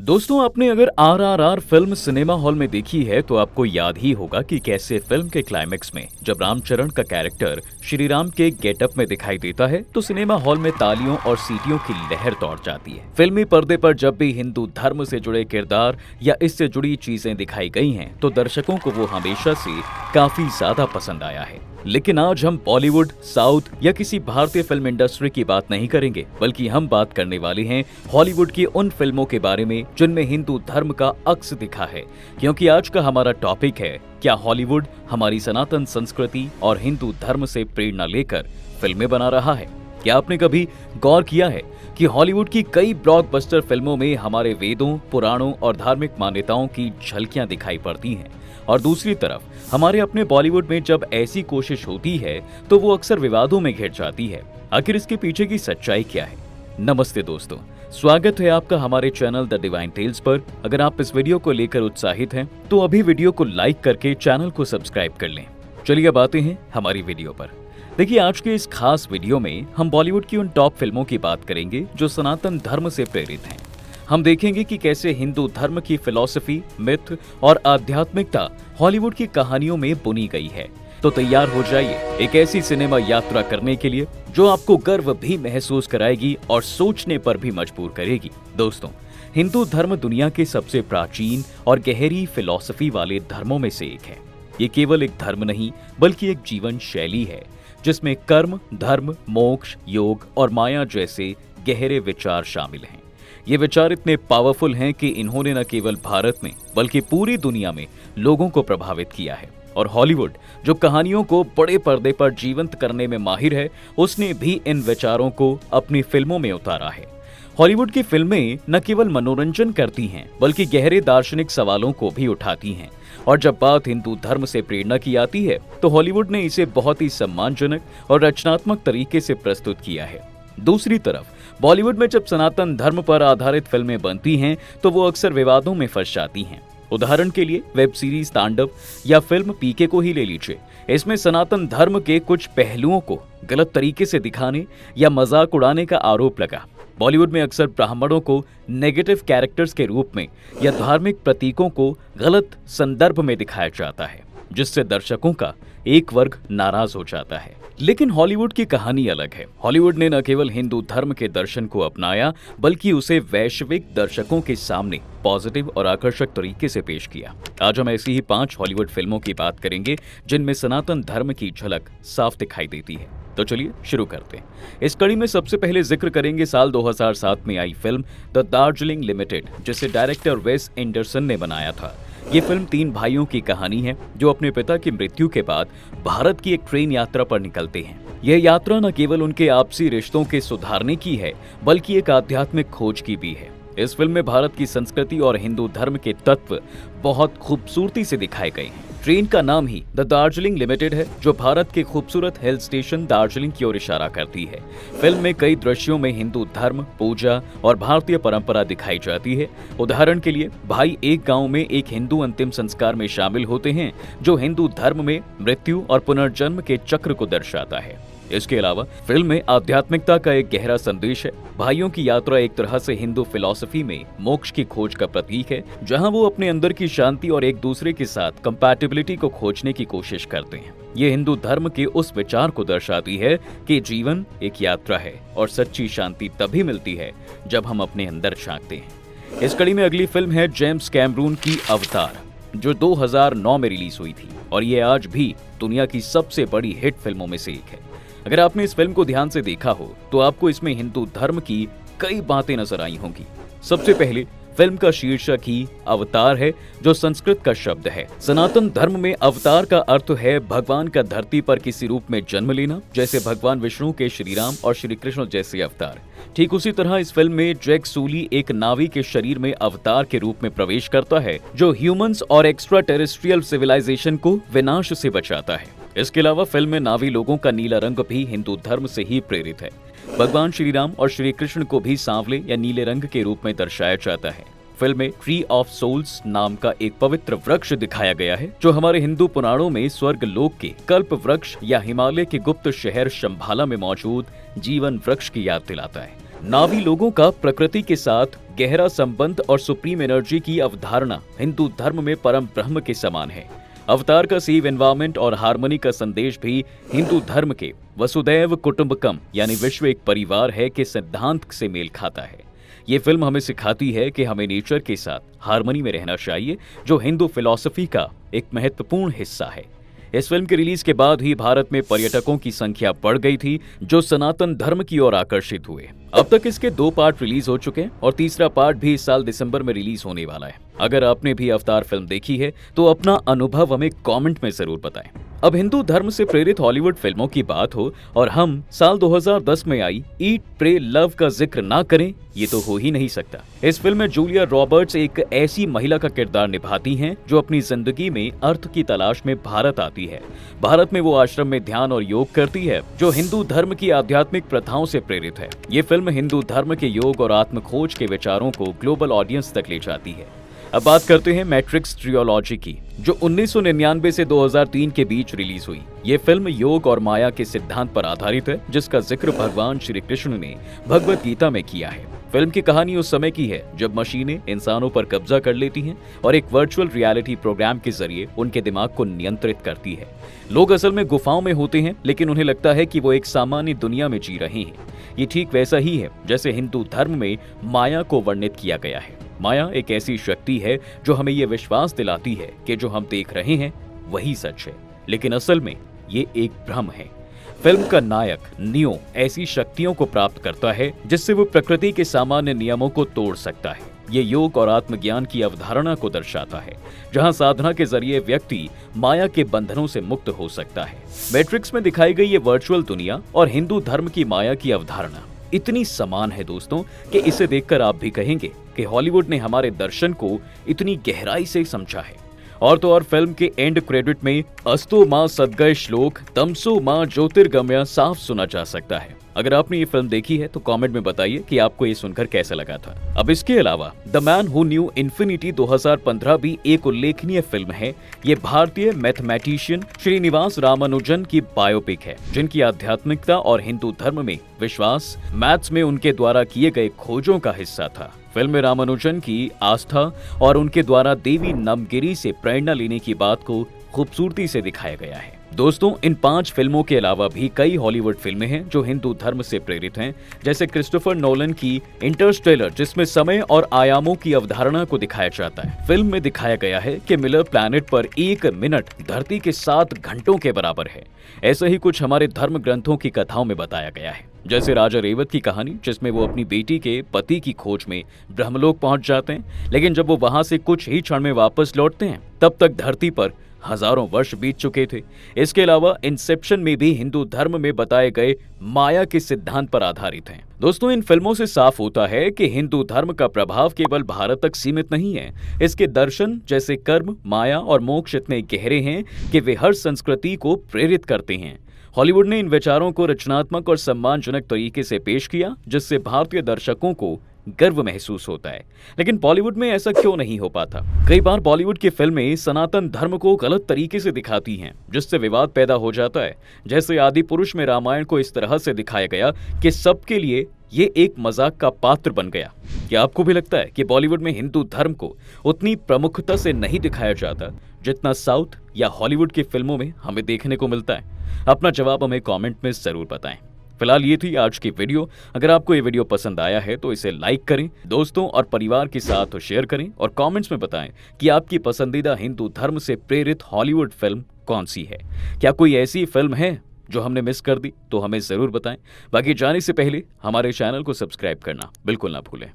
दोस्तों, आपने अगर RRR फिल्म सिनेमा हॉल में देखी है तो आपको याद ही होगा कि कैसे फिल्म के क्लाइमेक्स में जब रामचरण का कैरेक्टर श्री राम के गेटअप में दिखाई देता है तो सिनेमा हॉल में तालियों और सीटियों की लहर दौड़ जाती है। फिल्मी पर्दे पर जब भी हिंदू धर्म से जुड़े किरदार या इससे जुड़ी चीजें दिखाई गई हैं तो दर्शकों को वो हमेशा से काफी ज्यादा पसंद आया है। लेकिन आज हम बॉलीवुड, साउथ या किसी भारतीय फिल्म इंडस्ट्री की बात नहीं करेंगे, बल्कि हम बात करने वाले हैं हॉलीवुड की उन फिल्मों के बारे में जिनमें हिंदू धर्म का अक्स दिखा है। क्योंकि आज का हमारा टॉपिक है, क्या हॉलीवुड हमारी सनातन संस्कृति और हिंदू धर्म से प्रेरणा लेकर फिल्में बना रहा है? क्या आपने कभी गौर किया है कि हॉलीवुड की कई ब्लॉकबस्टर फिल्मों में हमारे वेदों, पुराणों और धार्मिक मान्यताओं की झलकियां दिखाई पड़ती हैं, और दूसरी तरफ हमारे अपने बॉलीवुड में जब ऐसी कोशिश होती है तो वो अक्सर विवादों में घिर जाती है। आखिर इसके पीछे की सच्चाई क्या है? नमस्ते दोस्तों, स्वागत है आपका हमारे चैनल द डिवाइन टेल्स पर। अगर आप इस वीडियो को लेकर उत्साहित हैं तो अभी वीडियो को लाइक करके चैनल को सब्सक्राइब कर लें। चलिए अब आते हैं हमारी वीडियो पर। देखिए, आज के इस खास वीडियो में हम बॉलीवुड की उन टॉप फिल्मों की बात करेंगे जो सनातन धर्म से प्रेरित हैं। हम देखेंगे कि कैसे हिंदू धर्म की फिलॉसफी, मिथ और आध्यात्मिकता हॉलीवुड की कहानियों में बुनी गई है। तो तैयार हो जाइए एक ऐसी सिनेमा यात्रा करने के लिए जो आपको गर्व भी महसूस कराएगी और सोचने पर भी मजबूर करेगी। दोस्तों, हिंदू धर्म दुनिया के सबसे प्राचीन और गहरी फिलॉसफी वाले धर्मों में से एक है। ये केवल एक धर्म नहीं बल्कि एक जीवन शैली है जिसमें कर्म, धर्म, मोक्ष, योग और माया जैसे गहरे विचार शामिल हैं। ये विचार इतने पावरफुल हैं कि इन्होंने न केवल भारत में बल्कि पूरी दुनिया में लोगों को प्रभावित किया है। और हॉलीवुड जो कहानियों को बड़े पर्दे पर जीवंत करने में माहिर है, उसने भी इन विचारों को अपनी फिल्मों में उतारा है। हॉलीवुड की फिल्में न केवल मनोरंजन करती हैं बल्कि गहरे दार्शनिक सवालों को भी उठाती हैं। और जब बात हिंदू धर्म से प्रेरणा की आती है तो हॉलीवुड ने इसे बहुत ही सम्मानजनक और रचनात्मक तरीके से प्रस्तुत किया है। दूसरी तरफ बॉलीवुड में जब सनातन धर्म पर आधारित फिल्में बनती हैं तो वो अक्सर विवादों में फंस जाती हैं। उदाहरण के लिए वेब सीरीज तांडव या फिल्म पीके को ही ले लीजिए। इसमें सनातन धर्म के कुछ पहलुओं को गलत तरीके से दिखाने या मजाक उड़ाने का आरोप लगा। बॉलीवुड में अक्सर ब्राह्मणों को नेगेटिव कैरेक्टर्स के रूप में या धार्मिक प्रतीकों को गलत संदर्भ में दिखाया जाता है, जिससे दर्शकों का एक वर्ग नाराज हो जाता है। लेकिन हॉलीवुड की कहानी अलग है। हॉलीवुड ने न केवल हिंदू धर्म के दर्शन को अपनाया बल्कि उसे वैश्विक दर्शकों के सामने पॉजिटिव और आकर्षक तरीके से पेश किया। आज हम ऐसी ही 5 हॉलीवुड फिल्मों की बात करेंगे जिनमें सनातन धर्म की झलक साफ दिखाई देती है। तो चलिए शुरू करते हैं। इस कड़ी में सबसे पहले जिक्र करेंगे साल 2007 में आई फिल्म द दार्जिलिंग लिमिटेड, जिसे डायरेक्टर वेस एंडरसन ने बनाया था। ये फिल्म 3 भाइयों की कहानी है जो अपने पिता की मृत्यु के बाद भारत की एक ट्रेन यात्रा पर निकलते हैं। यह यात्रा न केवल उनके आपसी रिश्तों के सुधारने की है बल्कि एक आध्यात्मिक खोज की भी है। इस फिल्म में भारत की संस्कृति और हिंदू धर्म के तत्व बहुत खूबसूरती से दिखाए गए हैं। ट्रेन का नाम ही द दार्जिलिंग लिमिटेड है, जो भारत के खूबसूरत हिल स्टेशन दार्जिलिंग की ओर इशारा करती है। फिल्म में कई दृश्यों में हिंदू धर्म, पूजा और भारतीय परंपरा दिखाई जाती है। उदाहरण के लिए भाई एक गांव में एक हिंदू अंतिम संस्कार में शामिल होते हैं, जो हिंदू धर्म में मृत्यु और पुनर्जन्म के चक्र को दर्शाता है। इसके अलावा फिल्म में आध्यात्मिकता का एक गहरा संदेश है। भाइयों की यात्रा एक तरह से हिंदू फिलॉसफी में मोक्ष की खोज का प्रतीक है, जहां वो अपने अंदर की शांति और एक दूसरे के साथ कंपैटिबिलिटी को खोजने की कोशिश करते हैं। ये हिंदू धर्म के उस विचार को दर्शाती है कि जीवन एक यात्रा है और सच्ची शांति तभी मिलती है जब हम अपने अंदर झांकते हैं। इस कड़ी में अगली फिल्म है जेम्स कैमरून की अवतार, जो 2009 में रिलीज हुई थी और ये आज भी दुनिया की सबसे बड़ी हिट फिल्मों में से एक है। अगर आपने इस फिल्म को ध्यान से देखा हो तो आपको इसमें हिंदू धर्म की कई बातें नजर आई होंगी। सबसे पहले फिल्म का शीर्षक ही अवतार है, जो संस्कृत का शब्द है। सनातन धर्म में अवतार का अर्थ है भगवान का धरती पर किसी रूप में जन्म लेना, जैसे भगवान विष्णु के श्री राम और श्री कृष्ण जैसे अवतार। ठीक उसी तरह इस फिल्म में जैक सूली एक नावी के शरीर में अवतार के रूप में प्रवेश करता है, जो ह्यूमंस और एक्स्ट्रा टेरेस्ट्रियल सिविलाइजेशन को विनाश से बचाता है। इसके अलावा फिल्म में नावी लोगों का नीला रंग भी हिंदू धर्म से ही प्रेरित है। भगवान श्री राम और श्री कृष्ण को भी सांवले या नीले रंग के रूप में दर्शाया जाता है। फिल्म में ट्री ऑफ सोल्स नाम का एक पवित्र वृक्ष दिखाया गया है, जो हमारे हिंदू पुराणों में स्वर्ग लोक के कल्प वृक्ष या हिमालय के गुप्त शहर शंभाला में मौजूद जीवन वृक्ष की याद दिलाता है। नावी लोगों का प्रकृति के साथ गहरा संबंध और सुप्रीम एनर्जी की अवधारणा हिंदू धर्म में परम ब्रह्म के समान है। अवतार का सेव एनवायरमेंट और हार्मनी का संदेश भी हिंदू धर्म के वसुदैव कुटुंबकम यानी विश्व एक परिवार है के सिद्धांत से मेल खाता है। ये फिल्म हमें सिखाती है कि हमें नेचर के साथ हार्मनी में रहना चाहिए, जो हिंदू फिलॉसफी का एक महत्वपूर्ण हिस्सा है। इस फिल्म के रिलीज के बाद ही भारत में पर्यटकों की संख्या बढ़ गई थी, जो सनातन धर्म की ओर आकर्षित हुए। अब तक इसके 2 पार्ट रिलीज हो चुके हैं और तीसरा पार्ट भी इस साल दिसंबर में रिलीज होने वाला है। अगर आपने भी अवतार फिल्म देखी है तो अपना अनुभव हमें कमेंट में जरूर बताएं। अब हिंदू धर्म से प्रेरित हॉलीवुड फिल्मों की बात हो और हम साल 2010 में आई ईट प्रे लव का जिक्र ना करें, ये तो हो ही नहीं सकता। इस फिल्म में जूलिया रॉबर्ट्स एक ऐसी महिला का किरदार निभाती हैं जो अपनी जिंदगी में अर्थ की तलाश में भारत आती है। भारत में वो आश्रम में ध्यान और योग करती है, जो हिंदू धर्म की आध्यात्मिक प्रथाओं से प्रेरित है। ये फिल्म हिंदू धर्म के योग और आत्मखोज के विचारों को ग्लोबल ऑडियंस तक ले जाती है। अब बात करते हैं मैट्रिक्स ट्रियोलॉजी की, जो 1999 से 2003 के बीच रिलीज हुई। ये फिल्म योग और माया के सिद्धांत पर आधारित है, जिसका जिक्र भगवान श्री कृष्ण ने भगवत गीता में किया है। फिल्म की कहानी उस समय की है जब मशीनें इंसानों पर कब्जा कर लेती हैं और एक वर्चुअल रियलिटी प्रोग्राम के जरिए उनके दिमाग को नियंत्रित करती है। लोग असल में गुफाओं में होते हैं, लेकिन उन्हें लगता है कि वो एक सामान्य दुनिया में जी रहे हैं। ये ठीक वैसा ही है जैसे हिंदू धर्म में माया को वर्णित किया गया है। माया एक ऐसी शक्ति है जो हमें ये विश्वास दिलाती है कि जो हम देख रहे हैं वही सच है, लेकिन असल में ये एक भ्रम है। फिल्म का नायक नियो ऐसी शक्तियों को प्राप्त करता है जिससे वो प्रकृति के सामान्य नियमों को तोड़ सकता है। ये योग और आत्मज्ञान की अवधारणा को दर्शाता है, जहां साधना के जरिए व्यक्ति माया के बंधनों से मुक्त हो सकता है। मैट्रिक्स में दिखाई गई ये वर्चुअल दुनिया और हिंदू धर्म की माया की अवधारणा इतनी समान है दोस्तों कि इसे देखकर आप भी कहेंगे कि हॉलीवुड ने हमारे दर्शन को इतनी गहराई से समझा है। और तो और फिल्म के एंड क्रेडिट में अस्तो मां सद्गय श्लोक तमसो मां ज्योतिर्गमय साफ सुना जा सकता है। अगर आपने ये फिल्म देखी है तो कमेंट में बताइए कि आपको ये सुनकर कैसा लगा था। अब इसके अलावा the man who knew infinity 2015 भी एक उल्लेखनीय फिल्म है। ये भारतीय मैथमेटिशियन श्रीनिवास रामानुजन की बायोपिक है, जिनकी आध्यात्मिकता और हिंदू धर्म में विश्वास मैथ्स में उनके द्वारा किए गए खोजों का हिस्सा था। फिल्म में रामानुजन की आस्था और उनके द्वारा देवी नमगिरी से प्रेरणा लेने की बात को खूबसूरती से दिखाया गया है। दोस्तों, इन 5 फिल्मों के अलावा भी कई हॉलीवुड फिल्में हैं जो हिंदू धर्म से प्रेरित हैं, जैसे क्रिस्टोफर नोलन की इंटरस्टेलर, जिसमें समय और आयामों की अवधारणा को दिखाया जाता है। फिल्म में दिखाया गया है कि मिलर प्लैनेट पर 1 मिनट धरती के 7 घंटों के बराबर है। ऐसा ही कुछ हमारे धर्म ग्रंथों की कथाओं में बताया गया है, जैसे राजा रेवत की कहानी, जिसमें वो अपनी बेटी के पति की खोज में ब्रह्मलोक पहुंच जाते हैं, लेकिन जब वो वहां से कुछ ही क्षण में वापस लौटते हैं तब तक धरती पर हजारों वर्ष बीत चुके थे। इसके अलावा इंसेप्शन में भी हिंदू धर्म में बताए गए माया के सिद्धांत पर आधारित हैं। दोस्तों, इन फिल्मों से साफ होता है कि हिंदू धर्म का प्रभाव केवल भारत तक सीमित नहीं है। इसके दर्शन जैसे कर्म, माया और मोक्ष इतने गहरे हैं कि वे हर संस्कृति को प्रेरित करते हैं। हॉलीवुड ने इन विचारों को रचनात्मक और सम्मानजनक तरीके से पेश किया, जिससे भारतीय दर्शकों को गर्व महसूस होता है। लेकिन बॉलीवुड में ऐसा क्यों नहीं हो पाता? कई बार बॉलीवुड की फिल्में सनातन धर्म को गलत तरीके से दिखाती हैं, जिससे विवाद पैदा हो जाता है। जैसे आदि पुरुष में रामायण को इस तरह से दिखाया गया कि सबके लिए ये एक मजाक का पात्र बन गया। क्या आपको भी लगता है कि बॉलीवुड में हिंदू धर्म को उतनी प्रमुखता से नहीं दिखाया जाता जितना साउथ या हॉलीवुड की फिल्मों में हमें देखने को मिलता है? अपना जवाब हमें कमेंट में जरूर बताएं। फिलहाल ये थी आज की वीडियो। अगर आपको ये वीडियो पसंद आया है तो इसे लाइक करें, दोस्तों और परिवार के साथ शेयर करें और कमेंट्स में बताएं कि आपकी पसंदीदा हिंदू धर्म से प्रेरित हॉलीवुड फिल्म कौन सी है। क्या कोई ऐसी फिल्म है जो हमने मिस कर दी? तो हमें जरूर बताएं। बाकी जाने से पहले हमारे चैनल को सब्सक्राइब करना बिल्कुल ना भूलें।